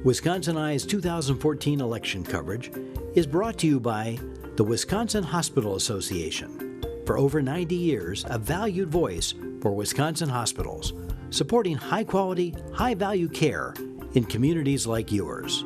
Wisconsin Eye's 2014 election coverage is brought to you by the Wisconsin Hospital Association. For over 90 years, a valued voice for Wisconsin hospitals, supporting high-quality, high-value care in communities like yours.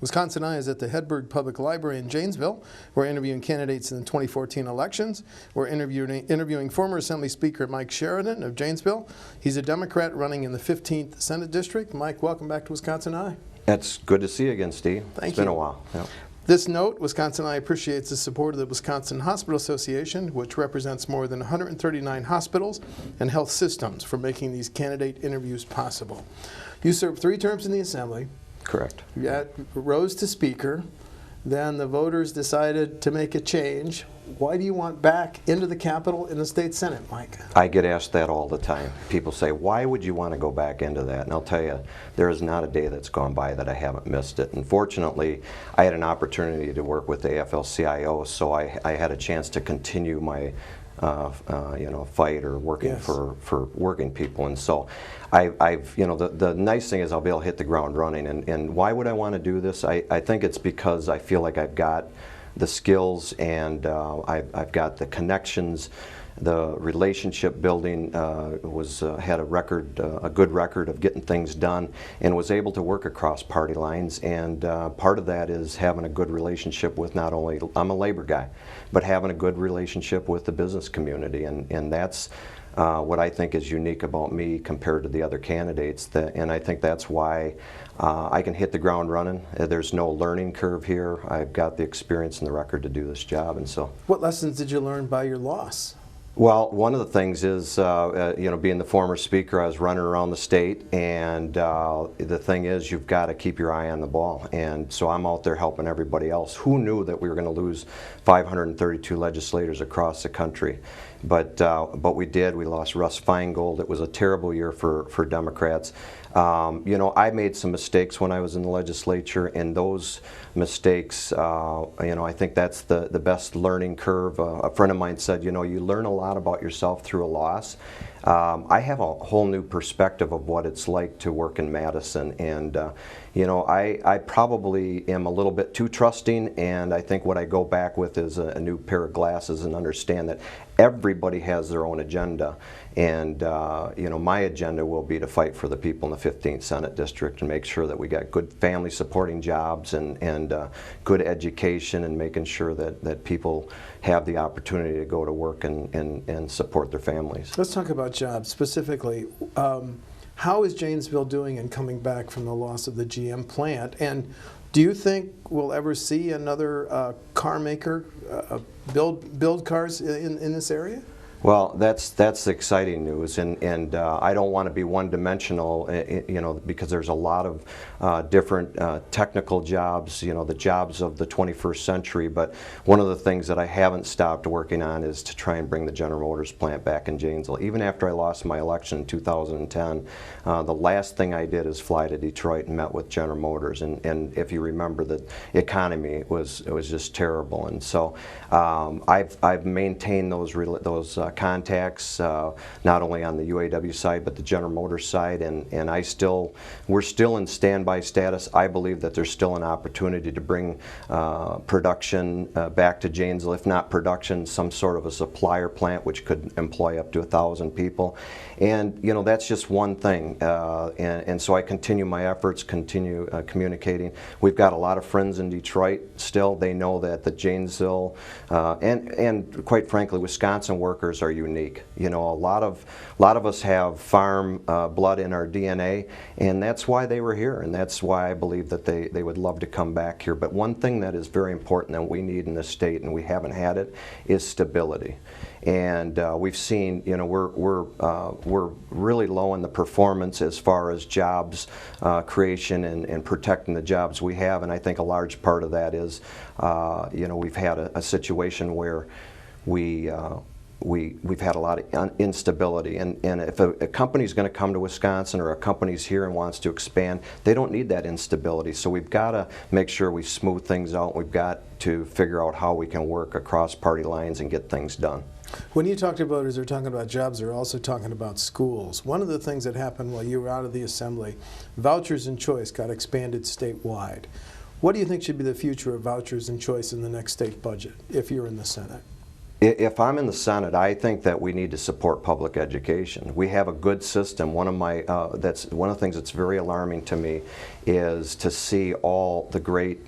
Wisconsin Eye is at the Hedberg Public Library in Janesville. We're interviewing candidates in the 2014 elections. We're interviewing former Assembly Speaker Mike Sheridan of Janesville. He's a Democrat running in the 15th Senate District. Mike, welcome back to Wisconsin Eye. It's good to see you again, Steve. Thank you. It's been a while. Yeah. This note, Wisconsin Eye appreciates the support of the Wisconsin Hospital Association, which represents more than 139 hospitals and health systems, for making these candidate interviews possible. You served 3 terms in the Assembly. Correct. You rose to Speaker. Then the voters decided to make a change. Why do you want back into the Capitol in the state Senate, Mike? I get asked that all the time. People say, why would you want to go back into that? And I'll tell you, there is not a day that's gone by that I haven't missed it. And fortunately, I had an opportunity to work with the AFL-CIO, so I had a chance to continue my fight or working for working people. And so the nice thing is I'll be able to hit the ground running. And why would I want to do this? I think it's because I feel like I've got the skills and I've got the connections. The relationship building had a good record of getting things done, and was able to work across party lines. And part of that is having a good relationship with not only, I'm a labor guy, but having a good relationship with the business community. And that's what I think is unique about me compared to the other candidates. And I think that's why I can hit the ground running. There's no learning curve here. I've got the experience and the record to do this job. And so, what lessons did you learn by your loss? Well, one of the things is, being the former speaker, I was running around the state, and the thing is, you've got to keep your eye on the ball. And so I'm out there helping everybody else. Who knew that we were going to lose 532 legislators across the country? But we did. We lost Russ Feingold. It was a terrible year for Democrats. I made some mistakes when I was in the legislature, and those mistakes, I think that's the best learning curve. A friend of mine said, you learn a lot about yourself through a loss. I have a whole new perspective of what it's like to work in Madison, and I probably am a little bit too trusting, and I think what I go back with is a new pair of glasses and understand that everybody has their own agenda, and my agenda will be to fight for the people in the 15th Senate District and make sure that we got good family supporting jobs and good education, and making sure that people have the opportunity to go to work and support their families. Let's talk about jobs specifically. How is Janesville doing in coming back from the loss of the GM plant? And do you think we'll ever see another car maker build cars in this area? Well, that's exciting news, and I don't want to be one-dimensional, because there's a lot of different technical jobs, the jobs of the 21st century. But one of the things that I haven't stopped working on is to try and bring the General Motors plant back in Janesville. Even after I lost my election in 2010, the last thing I did is fly to Detroit and met with General Motors. And if you remember, the economy was just terrible. And so I've maintained those contacts, not only on the UAW side but the General Motors side, and we're still in standby status. I believe that there's still an opportunity to bring production back to Janesville, if not production, some sort of a supplier plant which could employ up to 1,000 people. And that's just one thing, and so I continue my efforts, continue communicating. We've got a lot of friends in Detroit still. They know that the Janesville and quite frankly Wisconsin workers are unique. A lot of us have farm blood in our DNA, and that's why they were here, and that's why I believe that they would love to come back here. But one thing that is very important that we need in this state, and we haven't had it, is stability. And we've seen, we're really low in the performance as far as jobs creation and protecting the jobs we have. And I think a large part of that is, we've had a situation where we we've had a lot of instability, and if a company's going to come to Wisconsin or a company's here and wants to expand, they don't need that instability. So we've got to make sure we smooth things out. We've got to figure out how we can work across party lines and get things done. When you talked about, as they're talking about jobs, they're also talking about schools. One of the things that happened while you were out of the Assembly, vouchers and choice got expanded statewide. What do you think should be the future of vouchers and choice in the next state budget if you're in the Senate? If I'm in the Senate, I think that we need to support public education. We have a good system. One of the things that's very alarming to me is to see all the great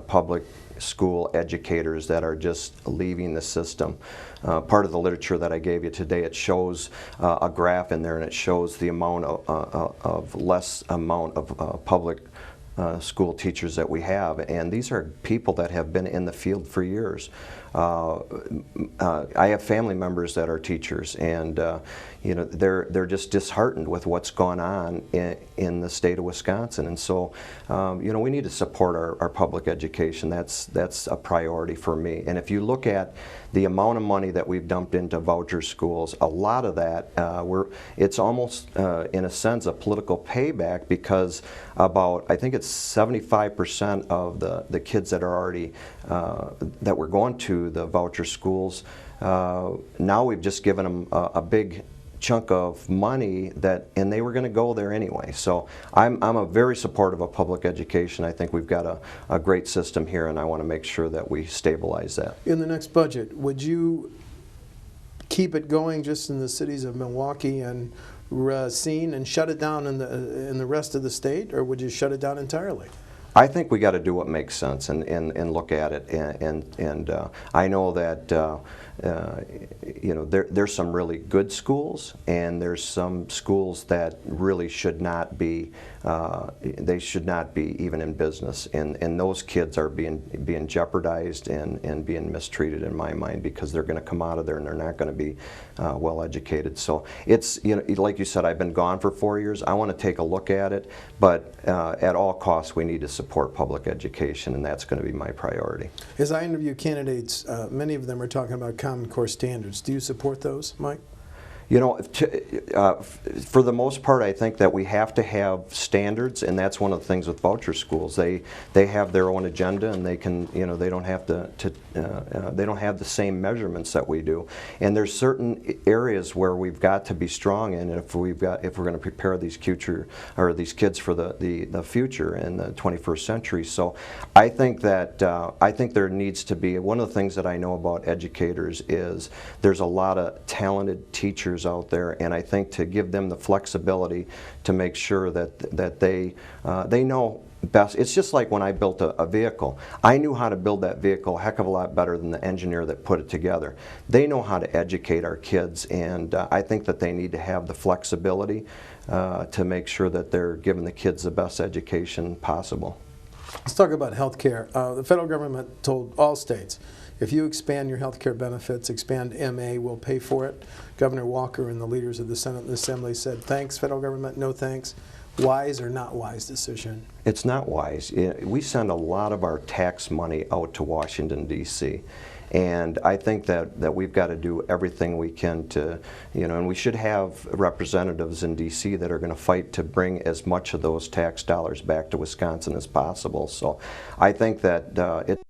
public school educators that are just leaving the system. Part of the literature that I gave you today, it shows a graph in there, and it shows the amount of less amount of public school teachers that we have, and these are people that have been in the field for years. I have family members that are teachers, and you know, they're just disheartened with what's gone on in the state of Wisconsin, and so you know, we need to support our public education. That's a priority for me. And if you look at the amount of money that we've dumped into voucher schools, a lot of that it's almost in a sense a political payback, because I think it's 75% of the kids that are already that were going to the voucher schools, now we've just given them a big chunk of money and they were going to go there anyway. So I'm a very supportive of public education. I think we've got a great system here, and I want to make sure that we stabilize that. In the next budget, would you keep it going just in the cities of Milwaukee and Racine and shut it down in the rest of the state, or would you shut it down entirely? I think we got to do what makes sense and look at it, and I know that you know, there's some really good schools, and there's some schools that really should not be they should not be even in business, and those kids are being jeopardized and being mistreated in my mind, because they're going to come out of there and they're not going to be well educated. So it's, you know, like you said, I've been gone for 4 years. I want to take a look at it, but at all costs we need to support public education, and that's going to be my priority. As I interview candidates, many of them are talking about Common Core standards. Do you support those, Mike? You know, for the most part, I think that we have to have standards, and that's one of the things with voucher schools. They have their own agenda, and they can, you know, they don't have they don't have the same measurements that we do. And there's certain areas where we've got to be strong in if we're going to prepare these kids for the future in the 21st century. So I think that I think there needs to be, one of the things that I know about educators is there's a lot of talented teachers out there, and I think to give them the flexibility to make sure that they know best. It's just like when I built a vehicle. I knew how to build that vehicle a heck of a lot better than the engineer that put it together. They know how to educate our kids, and I think that they need to have the flexibility to make sure that they're giving the kids the best education possible. Let's talk about health care. The federal government told all states, if you expand your health care benefits, expand MA, we'll pay for it. Governor Walker and the leaders of the Senate and the Assembly said, thanks, federal government, no thanks. Wise or not wise decision? It's not wise. We send a lot of our tax money out to Washington, D.C. And I think that we've got to do everything we can to, you know, and we should have representatives in D.C. that are going to fight to bring as much of those tax dollars back to Wisconsin as possible. So I think that it's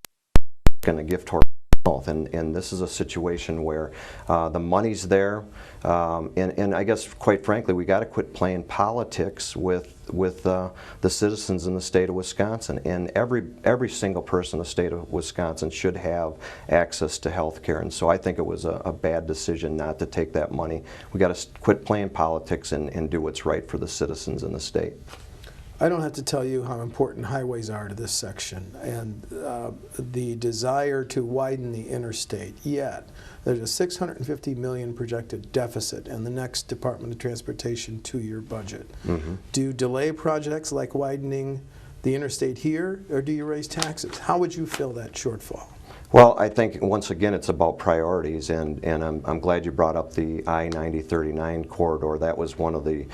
going to give toward health, and this is a situation where the money's there, and I guess quite frankly we got to quit playing politics with the citizens in the state of Wisconsin, and every single person in the state of Wisconsin should have access to health care. And so I think it was a bad decision not to take that money. We got to quit playing politics and do what's right for the citizens in the state. I don't have to tell you how important highways are to this section, and the desire to widen the interstate. Yet there's a $650 million projected deficit in the next Department of Transportation 2-year budget. Mm-hmm. Do you delay projects like widening the interstate here, or do you raise taxes? How would you fill that shortfall? Well, I think once again it's about priorities, and I'm glad you brought up the I-90-39 corridor. That was one of the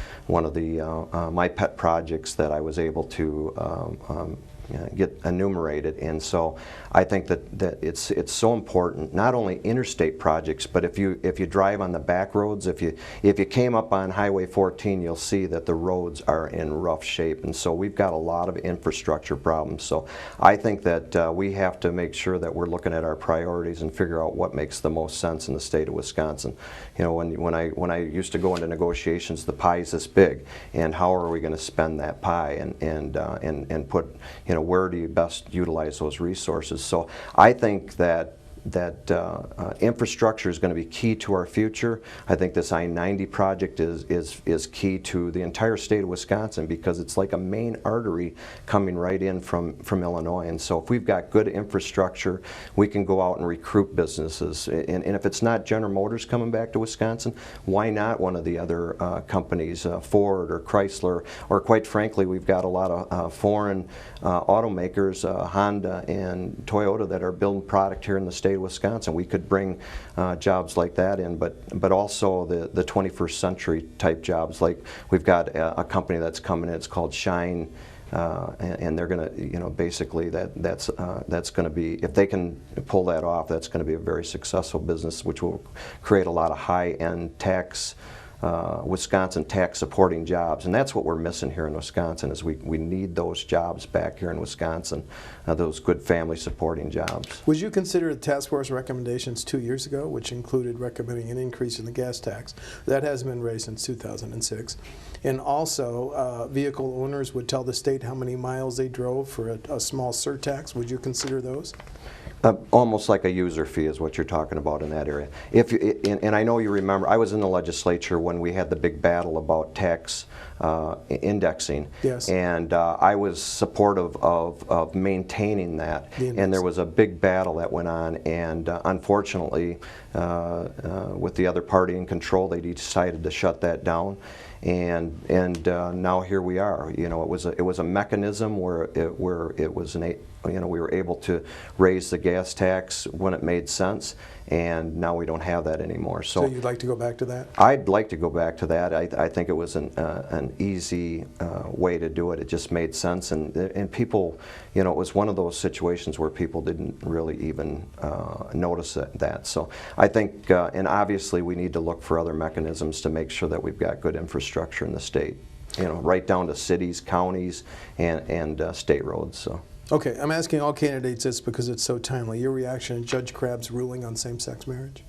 my pet projects that I was able to get enumerated. And so I think that it's so important, not only interstate projects, but if you drive on the back roads, if you came up on Highway 14, you'll see that the roads are in rough shape. And so we've got a lot of infrastructure problems. So I think that we have to make sure that we're looking at our priorities and figure out what makes the most sense in the state of Wisconsin. You know, when I used to go into negotiations, the pie is this big, and how are we going to spend that pie, and put, you know, where do you best utilize those resources? So I think that infrastructure is going to be key to our future. I think this I-90 project is key to the entire state of Wisconsin, because it's like a main artery coming right in from Illinois. And so if we've got good infrastructure, we can go out and recruit businesses. And if it's not General Motors coming back to Wisconsin, why not one of the other companies, Ford or Chrysler, or quite frankly, we've got a lot of foreign automakers, Honda and Toyota, that are building product here in the state of Wisconsin. We could bring jobs like that in, but also the 21st century type jobs. Like we've got a company that's coming in, it's called Shine, and they're going to, you know, basically that's going to be, if they can pull that off, that's going to be a very successful business, which will create a lot of high-end tax, Wisconsin tax supporting jobs. And that's what we're missing here in Wisconsin, is we need those jobs back here in Wisconsin, those good family supporting jobs. Would you consider the task force recommendations 2 years ago, which included recommending an increase in the gas tax? That hasn't been raised since 2006. And also, vehicle owners would tell the state how many miles they drove for a small surtax. Would you consider those? Almost like a user fee is what you're talking about in that area. And I know you remember, I was in the legislature when we had the big battle about tax indexing. Yes. And I was supportive of maintaining that. And there was a big battle that went on, and unfortunately, with the other party in control, they decided to shut that down. And now here we are. You know, it was a mechanism where it was we were able to raise the gas tax when it made sense, and now we don't have that anymore. So you'd like to go back to that? I'd like to go back to that. I think it was an easy way to do it. It just made sense, and people, you know, it was one of those situations where people didn't really even notice that. So I think, and obviously we need to look for other mechanisms to make sure that we've got good infrastructure in the state, you know, right down to cities, counties, and state roads. So. Okay, I'm asking all candidates this because it's so timely. Your reaction to Judge Crabb's ruling on same-sex marriage?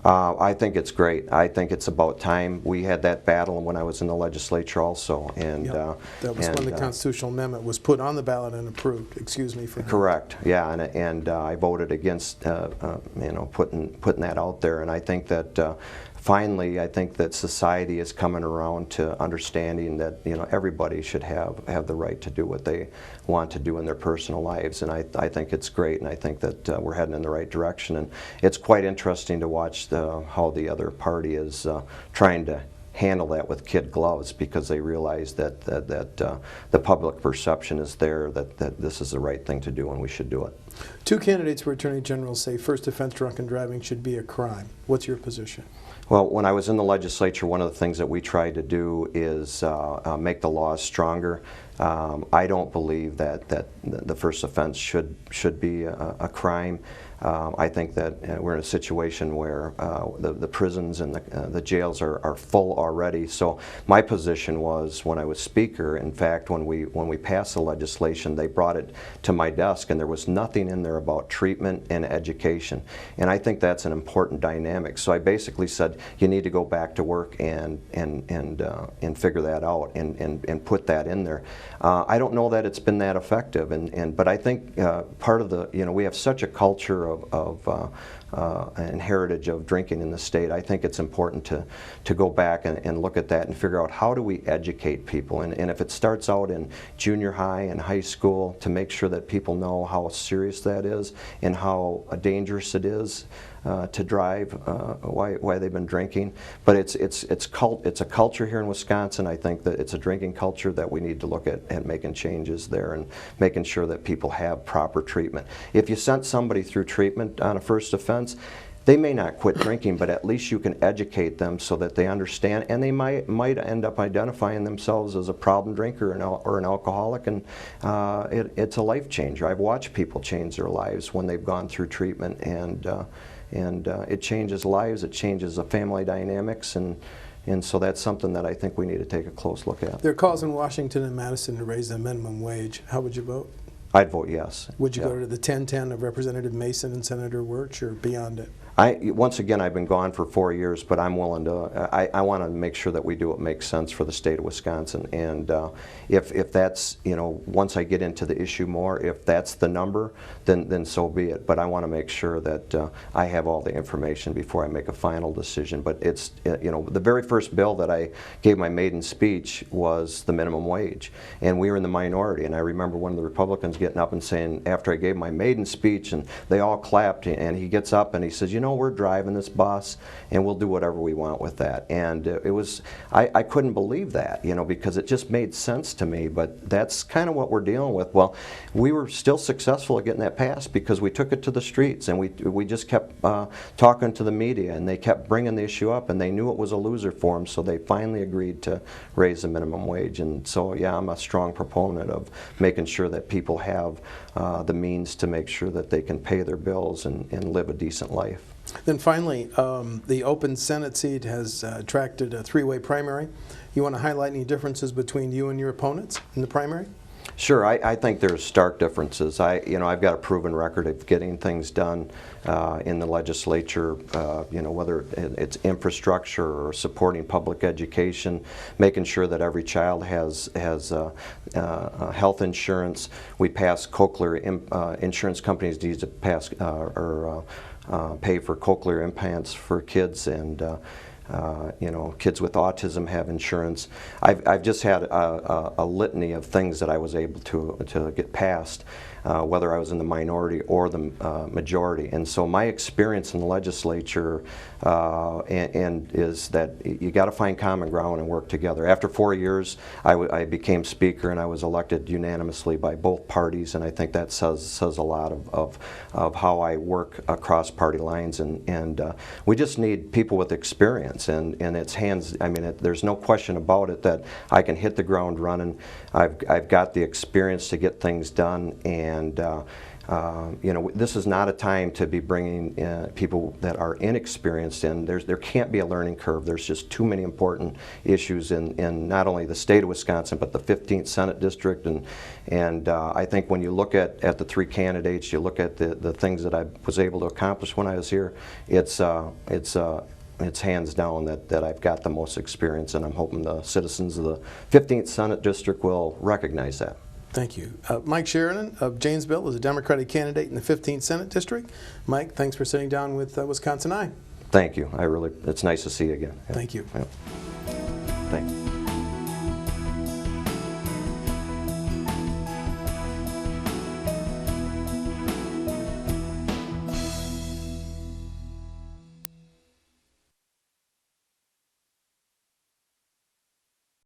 I think it's great. I think it's about time. We had that battle when I was in the legislature also. And yep. That was when the constitutional amendment was put on the ballot and approved. Excuse me for that. Correct. Yeah, and I voted against putting that out there. And I think that finally, I think that society is coming around to understanding that, you know, everybody should have the right to do what they want to do in their personal lives, and I think it's great, and I think that we're heading in the right direction. And it's quite interesting to watch how the other party is trying to handle that with kid gloves, because they realize that the public perception is there that this is the right thing to do and we should do it. Two candidates for Attorney General say first offense drunken driving should be a crime. What's your position? Well, when I was in the legislature, one of the things that we tried to do is make the laws stronger. I don't believe that the first offense should be a crime. I think that we're in a situation where the prisons and the jails are full already. So my position was, when I was Speaker, in fact, when we passed the legislation, they brought it to my desk, and there was nothing in there about treatment and education. And I think that's an important dynamic. So I basically said, you need to go back to work and figure that out and put that in there. I don't know that it's been that effective, but I think part of the, you know, we have such a culture and heritage of drinking in the state. I think it's important to go back and look at that and figure out, how do we educate people, and if it starts out in junior high and high school, to make sure that people know how serious that is and how dangerous it is to drive, why they've been drinking. But it's a culture here in Wisconsin. I think that it's a drinking culture that we need to look at making changes there and making sure that people have proper treatment. If you sent somebody through treatment on a first offense, they may not quit drinking, but at least you can educate them so that they understand, and they might end up identifying themselves as a problem drinker or an alcoholic, and it's a life changer. I've watched people change their lives when they've gone through treatment, and it changes lives, it changes the family dynamics, and so that's something that I think we need to take a close look at. There are calls in Washington and Madison to raise the minimum wage. How would you vote? I'd vote yes. Would you go to the 10-10 of Representative Mason and Senator Wirch, or beyond it? Once again, I've been gone for 4 years, but I'm willing to, I want to make sure that we do what makes sense for the state of Wisconsin. And if that's, once I get into the issue more, if that's the number, then so be it. But I want to make sure that I have all the information before I make a final decision. But it's, the very first bill that I gave my maiden speech was the minimum wage. And we were in the minority. And I remember one of the Republicans getting up and saying, after I gave my maiden speech, and they all clapped, and he gets up and he says, we're driving this bus, and we'll do whatever we want with that. And it was, I couldn't believe that, because it just made sense to me. But that's kind of what we're dealing with. Well, we were still successful at getting that passed because we took it to the streets, and we just kept talking to the media, and they kept bringing the issue up, and they knew it was a loser for them, so they finally agreed to raise the minimum wage. And so, yeah, I'm a strong proponent of making sure that people have the means to make sure that they can pay their bills and live a decent life. Then finally, the open Senate seat has attracted a three-way primary. You want to highlight any differences between you and your opponents in the primary? Sure, I think there's stark differences. I've got a proven record of getting things done in the legislature, whether it's infrastructure or supporting public education, making sure that every child has health insurance. We pass cochlear insurance companies need to pass pay for cochlear implants for kids, and kids with autism have insurance. I've just had a litany of things that I was able to get passed, whether I was in the minority or the majority. And so my experience in the legislature is that you got to find common ground and work together. After 4 years, I became Speaker, and I was elected unanimously by both parties, and I think that says a lot of how I work across party lines. And we just need people with experience, and it's hands. I mean, there's no question about it that I can hit the ground running. I've got the experience to get things done, and this is not a time to be bringing people that are inexperienced in. There can't be a learning curve. There's just too many important issues in not only the state of Wisconsin, but the 15th Senate District. And I think when you look at the three candidates, you look at the things that I was able to accomplish when I was here, it's hands down that I've got the most experience, and I'm hoping the citizens of the 15th Senate District will recognize that. Thank you. Mike Sheridan of Janesville is a Democratic candidate in the 15th Senate District. Mike, thanks for sitting down with Wisconsin Eye. Thank you. It's nice to see you again. Thank you. Yeah. Thank you.